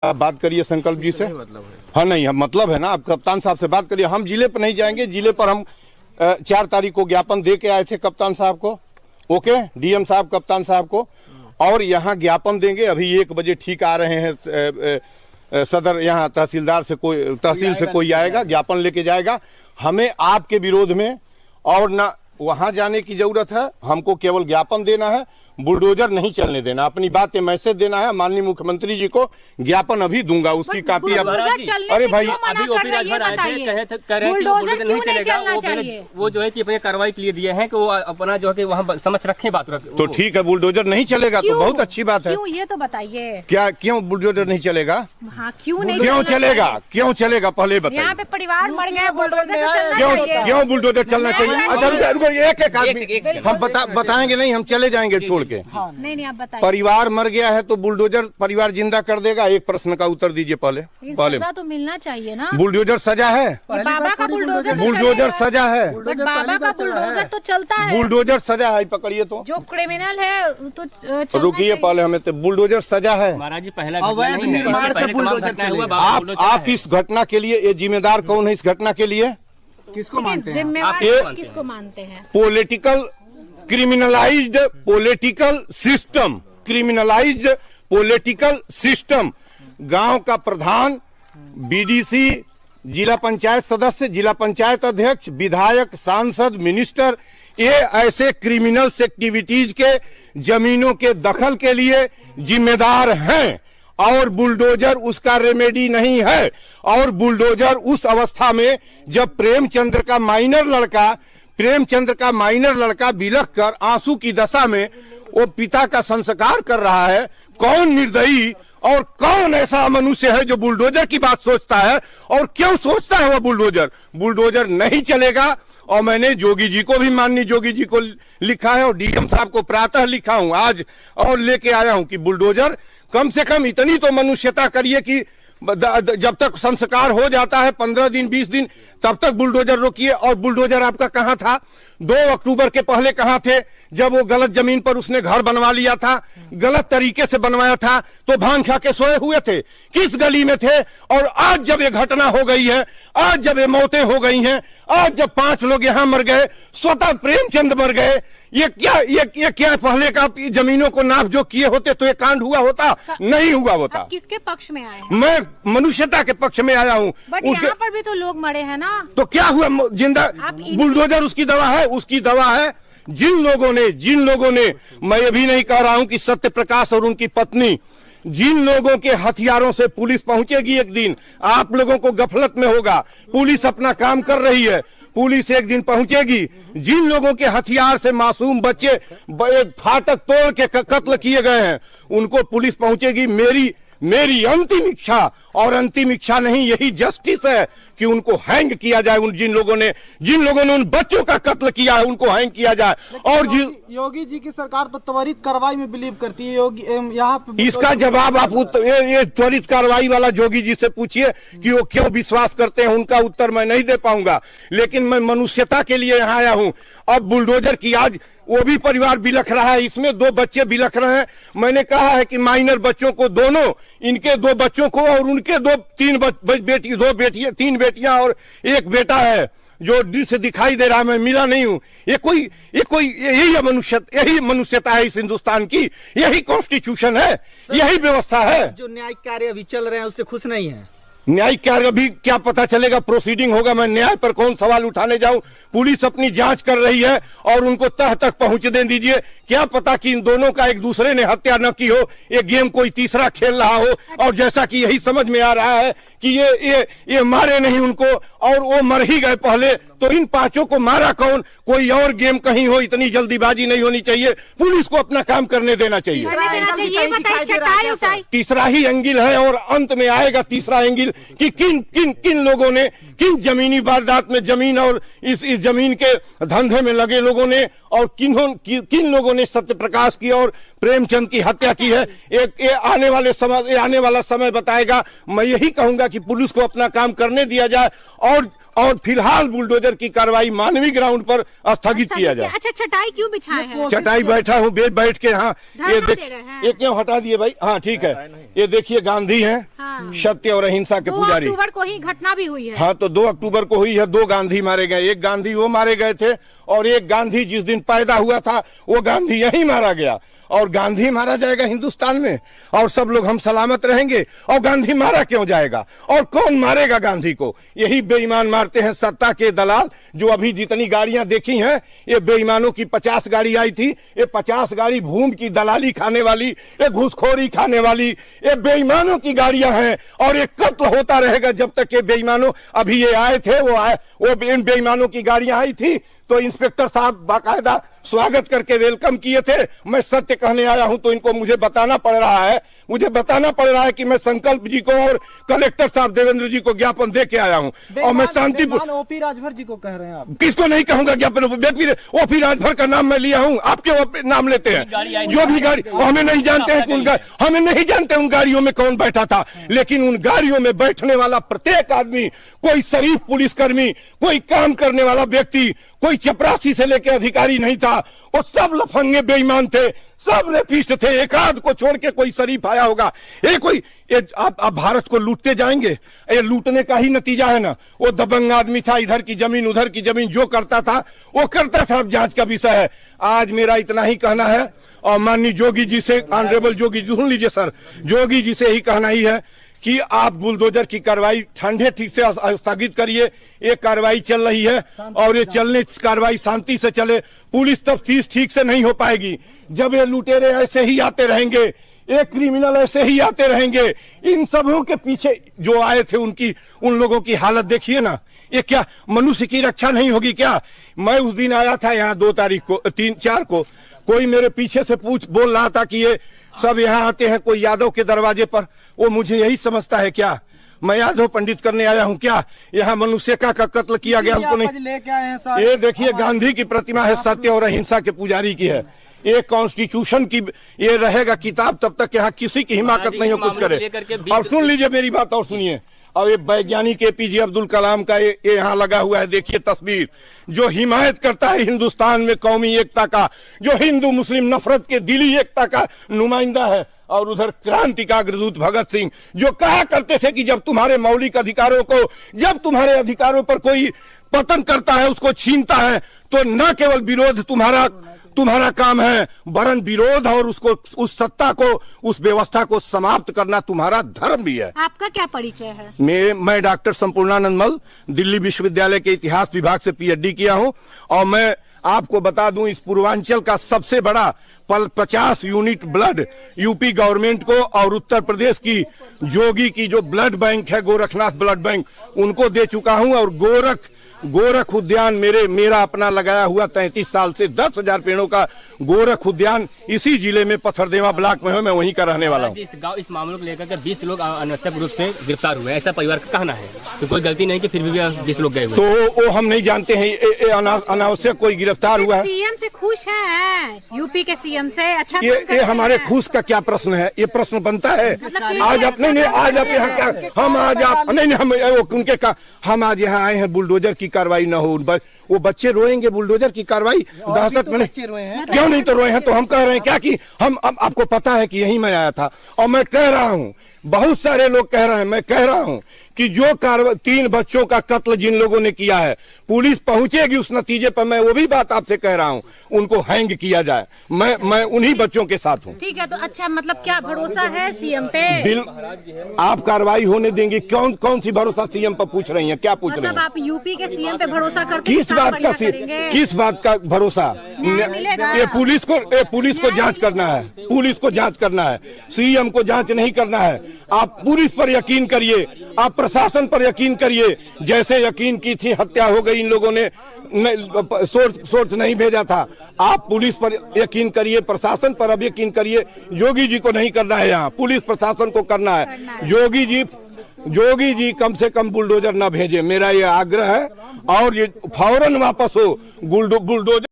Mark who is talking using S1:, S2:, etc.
S1: आप बात करिए संकल्प जी से। हाँ नहीं, हम मतलब है ना, आप कप्तान साहब से बात करिए। हम जिले पर नहीं जाएंगे, जिले पर हम 4 तारीख को ज्ञापन दे के आए थे कप्तान साहब को, ओके, डीएम साहब कप्तान साहब को, और यहाँ ज्ञापन देंगे। अभी 1 बजे ठीक आ रहे हैं सदर, यहाँ तहसीलदार से तहसील से कोई आएगा, ज्ञापन लेके जाएगा। हमें आपके विरोध में और ना वहां जाने की जरूरत है, हमको केवल ज्ञापन देना है, बुलडोजर नहीं चलने देना, अपनी बात मैसेज देना है। माननीय मुख्यमंत्री जी को ज्ञापन अभी दूंगा, उसकी कॉपी अब। अरे भाई
S2: अभी ओपी राजभर आए थे, कह रहे हैं कि बुलडोजर नहीं चलेगा, वो जो है कि अपने कार्रवाई के लिए दिए हैं कि वो अपना जो है कि वहाँ समझ रखें बात।
S1: तो ठीक है, बुलडोजर नहीं चलेगा तो बहुत अच्छी बात है।
S3: ये तो बताइए
S1: क्या, क्यों बुलडोजर नहीं चलेगा?
S3: हाँ, क्यों नहीं,
S1: क्यों चलेगा, क्यों चलेगा पहले बताइए।
S3: यहाँ पे परिवार मर गए, बुलडोजर
S1: क्यों बुलडोजर चलना चाहिए? अच्छा, एक आदमी हम बताएंगे नहीं, हम चले जाएंगे छोड़ के।
S3: नहीं, आप बताइए।
S1: परिवार मर गया है तो बुलडोजर परिवार जिंदा कर देगा? एक प्रश्न का उत्तर दीजिए पहले।
S3: सजा तो मिलना चाहिए ना।
S1: बुलडोजर सजा है?
S3: बाबा का
S1: बुलडोजर सजा है,
S3: बाबा का बुलडोजर तो चलता है।
S1: बुलडोजर सजा है, पकड़िए तो।
S3: जो क्रिमिनल है तो
S1: रुकिए पहले, हमें तो बुलडोजर सजा है।
S2: महाराज जी पहला
S1: आप इस घटना के लिए ये जिम्मेदार कौन है? इस घटना के लिए
S3: किसको मानते हैं? किसको मानते हैं?
S1: Political criminalised political system, criminalised political system. गांव का प्रधान, बीडीसी, जिला पंचायत सदस्य, जिला पंचायत अध्यक्ष, विधायक, सांसद, मिनिस्टर, ये ऐसे क्रिमिनल्स एक्टिविटीज के जमीनों के दखल के लिए जिम्मेदार हैं, और बुलडोजर उसका रेमेडी नहीं है। और बुलडोजर उस अवस्था में जब प्रेमचंद्र का माइनर लड़का बिलख कर आंसू की दशा में वो पिता का संस्कार कर रहा है, कौन निर्दयी और कौन ऐसा मनुष्य है जो बुलडोजर की बात सोचता है? और क्यों सोचता है वो बुलडोजर नहीं चलेगा। और मैंने जोगी जी को भी, माननीय जोगी जी को लिखा है, और डीएम साहब को प्रातः लिखा हूं आज, और लेके आया हूं कि बुलडोजर कम से कम इतनी तो मनुष्यता करिए कि जब तक संस्कार हो जाता है 15 दिन 20 दिन, तब तक बुलडोजर रोकिए। और बुलडोजर आपका कहां था? 2 अक्टूबर के पहले कहां थे? जब वो गलत जमीन पर उसने घर बनवा लिया था, गलत तरीके से बनवाया था, तो भांग खा के सोए हुए थे, किस गली में थे? और आज जब ये घटना हो गई है, आज जब ये मौतें हो गई हैं, आज जब 5 लोग यहाँ मर गए, स्वतः प्रेमचंद मर गए, ये क्या पहले का जमीनों को नाप जो किए होते तो ये कांड हुआ होता? नहीं हुआ होता।
S3: किसके पक्ष में आए?
S1: मैं मनुष्यता के पक्ष में आया हूँ।
S3: बट यहाँ पर भी तो लोग मरे हैं ना,
S1: तो क्या हुआ? जिंदा बुलडोजर उसकी दवा है, उसकी दवा है। जिन लोगों ने मैं ये भी नहीं कह रहा हूं कि सत्य प्रकाश और उनकी पत्नी, जिन लोगों के हथियारों से पुलिस पहुंचेगी एक दिन, आप लोगों को गफलत में होगा, पुलिस अपना काम कर रही है, पुलिस एक दिन पहुंचेगी। जिन लोगों के हथियार से मासूम बच्चे फाटक तोड़ के कत्ल किए गए हैं, उनको पुलिस पहुंचेगी। मेरी अंतिम इच्छा, और अंतिम इच्छा नहीं, यही जस्टिस है कि उनको हैंग किया जाए। जिन लोगों ने उन बच्चों का कत्ल किया है, उनको हैंग किया जाए। और
S4: योगी जी की सरकार तो त्वरित कार्रवाई में बिलीव करती है। योगी यहाँ पे
S1: इसका जवाब आप ये त्वरित कार्रवाई वाला जोगी जी से पूछिए कि वो क्यों विश्वास करते हैं, उनका उत्तर मैं नहीं दे पाऊंगा। लेकिन मैं मनुष्यता के लिए यहाँ आया हूँ। अब बुलडोजर की आज वो भी परिवार बिलख रहा है, इसमें 2 बच्चे बिलख रहे हैं। मैंने कहा है कि माइनर बच्चों को, दोनों इनके 2 बच्चों को और उनके 2 बेटियां और 1 बेटा है जो से दिखाई दे रहा है, मैं मिला नहीं हूं। यही मनुष्यता है इस हिंदुस्तान की, यही कॉन्स्टिट्यूशन है, यही व्यवस्था है।
S4: जो न्यायिक कार्य अभी चल रहे हैं उससे खुश नहीं है।
S1: न्यायिक कार्य अभी क्या पता चलेगा, प्रोसीडिंग होगा, मैं न्याय पर कौन सवाल उठाने जाऊं। पुलिस अपनी जांच कर रही है और उनको तह तक पहुंचने दीजिए। क्या पता कि इन दोनों का एक दूसरे ने हत्या न की हो, ये गेम कोई तीसरा खेल रहा हो। और जैसा कि यही समझ में आ रहा है कि ये मारे नहीं उनको, और वो मर ही गए पहले, तो इन 5 को मारा कौन? कोई और गेम कहीं हो, इतनी जल्दीबाजी नहीं होनी चाहिए। पुलिस को अपना काम करने देना चाहिए। तीसरा ही एंगल है, और अंत में आएगा तीसरा एंगल कि किन लोगों ने, किन जमीनी वारदात में, जमीन और इस जमीन के धंधे में लगे लोगों ने, और किन लोगों ने सत्य प्रकाश की और प्रेमचंद की हत्या की है। ये आने वाला समय बताएगा। मैं यही कहूंगा कि पुलिस को अपना काम करने दिया जाए, और फिलहाल बुलडोजर की कार्रवाई मानवीय ग्राउंड पर स्थगित किया जाए।
S3: अच्छा, चटाई क्यों बिछाए हैं?
S1: चटाई बैठा हूँ, बैठ के। हाँ, ये देख, ये क्यों हटा दिए भाई? हाँ ठीक है, ये देखिए गांधी हैं, सत्य और अहिंसा के पुजारी।
S3: 2 अक्टूबर को ही घटना भी हुई है।
S1: हाँ, तो 2 अक्टूबर को हुई है। 2 गांधी मारे गए, एक गांधी वो मारे गए थे और एक गांधी जिस दिन पैदा हुआ था वो गांधी यहीं मारा गया। और गांधी मारा जाएगा हिंदुस्तान में और सब लोग हम सलामत रहेंगे? और गांधी मारा क्यों जाएगा? और कौन मारेगा गांधी को? यही बेईमान मारते हैं, सत्ता के दलाल। जो अभी जितनी गाड़ियां देखी हैं, ये बेईमानों की 50 गाड़ी आई थी। ये 50 गाड़ी भूमि की दलाली खाने वाली, ये घूसखोरी खाने वाली, ये बेईमानों की गाड़ियां हैं। और ये कत्ल होता रहेगा जब तक ये बेईमानों, अभी ये आए थे, वो इन बेईमानों की गाड़ियां आई थी तो इंस्पेक्टर साहब बाकायदा स्वागत करके वेलकम किए थे। मैं सत्य कहने आया हूं तो इनको मुझे बताना पड़ रहा है कि मैं संकल्प जी को और कलेक्टर साहब देवेंद्र जी को ज्ञापन दे के आया हूं। और मैं शांतिपूर्ण
S4: ओपी राजभर जी को कह रहे हैं आप?
S1: किसको नहीं कहूंगा ज्ञापन? ओपी राजभर का नाम मैं लिया हूं, आपके नाम लेते हैं। जो भी गाड़ी, हमें नहीं जानते हैं हमें नहीं जानते उन गाड़ियों में कौन बैठा था, लेकिन उन गाड़ियों में बैठने वाला प्रत्येक आदमी, कोई शरीफ पुलिसकर्मी, कोई काम करने वाला व्यक्ति, कोई चपरासी से लेकर अधिकारी नहीं था। वो सब लफंगे बेईमान थे, सब रेपिस्ट थे। एक आध को छोड़ के कोई शरीफ आया होगा? आप भारत को लूटते जाएंगे। ये लूटने का ही नतीजा है ना। वो दबंग आदमी था, इधर की जमीन उधर की जमीन जो करता था वो करता था। अब जांच का विषय है। आज मेरा इतना ही कहना है और माननीय जोगी जी से, ऑनरेबल जोगी जी, सुन लीजिए सर, जोगी जी से ही कहना ही है कि आप बुलडोजर की कार्रवाई ठंडे ठीक से स्थगित करिए। ये कार्रवाई चल रही है और ये चलने कार्रवाई शांति से चले। पुलिस तफ्तीश ठीक से नहीं हो पाएगी जब ये लुटेरे ऐसे ही आते रहेंगे, ये क्रिमिनल ऐसे ही आते रहेंगे। इन सबों के पीछे जो आए थे उन लोगों की हालत देखिए ना। ये क्या मनुष्य की रक्षा नहीं होगी क्या? मैं उस दिन आया था यहाँ 2 तारीख को, 3-4 को, कोई मेरे पीछे से बोल रहा था कि ये सब यहाँ आते हैं कोई यादव के दरवाजे पर। वो मुझे यही समझता है क्या? मैं यादव पंडित करने आया हूँ क्या? यहाँ मनुष्य का कत्ल किया गया उसको नहीं। ये देखिए गांधी की प्रतिमा है, सत्य और अहिंसा के पुजारी की है। ये कॉन्स्टिट्यूशन की ये रहेगा किताब तब तक यहाँ किसी की हिमाकत नहीं हो कुछ करे। और सुन लीजिए मेरी बात और सुनिए। और ये वैज्ञानिक APJ अब्दुल कलाम का ये यहाँ लगा हुआ है, देखिए तस्वीर, जो हिमायत करता है हिंदुस्तान में कौमी एकता का, जो हिंदू मुस्लिम नफरत के दिली एकता का नुमाइंदा है। और उधर क्रांति का अग्रदूत भगत सिंह, जो कहा करते थे कि जब तुम्हारे मौलिक अधिकारों को, जब तुम्हारे अधिकारों पर कोई पतन करता है, उसको छीनता है, तो न केवल विरोध तुम्हारा काम है, वरन विरोध और उसको, उस सत्ता को, उस व्यवस्था को समाप्त करना तुम्हारा धर्म भी है।
S3: आपका क्या परिचय है?
S1: मैं डॉक्टर संपूर्णानंद मल, दिल्ली विश्वविद्यालय के इतिहास विभाग से PhD किया हूं। और मैं आपको बता दूं, इस पूर्वांचल का सबसे बड़ा 50 यूनिट ब्लड यूपी गवर्नमेंट को और उत्तर प्रदेश की जोगी की जो ब्लड बैंक है, गोरखनाथ ब्लड बैंक, उनको दे चुका हूं। और गोरख उद्यान मेरा अपना लगाया हुआ 33 साल से 10,000 पेड़ों का गोरख उद्यान इसी जिले में पथरदेवा ब्लॉक में है। मैं वहीं का रहने वाला हूँ।
S2: इस मामले को लेकर 20 लोग अनावश्यक रूप से गिरफ्तार हुए, ऐसा परिवार का कहना है। तो कोई गलती नहीं कि फिर भी 20 लोग गए हुए,
S1: तो वो हम नहीं जानते हैं। अनावश्यक कोई गिरफ्तार हुआ है।
S3: सीएम से खुश है? यूपी के सीएम से अच्छा?
S1: ये हमारे खुश का क्या प्रश्न है? ये प्रश्न बनता है? आज आप नहीं, आज आप यहाँ क्या, हम आज आप नहीं, हम उनके का, हम आज यहाँ आए हैं बुलडोजर की कार्रवाई न हो। वो बच्चे रोएंगे बुलडोजर की कार्रवाई, दहशत में क्यों नहीं तो रोए हैं? तो हम कह रहे हैं क्या कि हम, अब आपको पता है कि यहीं मैं आया था और मैं कह रहा हूँ, बहुत सारे लोग कह रहे हैं, मैं कह रहा हूँ कि जो 3 बच्चों का कत्ल जिन लोगों ने किया है, पुलिस पहुंचेगी उस नतीजे पर। मैं वो भी बात आपसे कह रहा हूँ, उनको हैंग किया जाए। मैं उन्हीं बच्चों के साथ हूँ।
S3: ठीक है, तो अच्छा मतलब क्या भरोसा है सीएम पे?
S1: आप कार्रवाई होने देंगे? कौन सी भरोसा सीएम पर पूछ रही है? क्या पूछ रही है?
S3: आप यूपी के सीएम पे भरोसा करते हैं?
S1: किस बात का भरोसा? ये पुलिस को जांच करना है, पुलिस को जांच करना है, सीएम को जांच नहीं करना है। आप पुलिस पर यकीन करिए, आप प्रशासन पर यकीन करिए। जैसे यकीन की थी, हत्या हो गई, इन लोगों ने सोर्स नहीं भेजा था। आप पुलिस पर यकीन करिए, प्रशासन पर अब यकीन करिए। जोगी जी को नहीं करना है, यहाँ पुलिस प्रशासन को करना है। जोगी जी कम से कम बुलडोजर न भेजे, मेरा ये आग्रह है। और ये फौरन वापस हो बुलडोजर।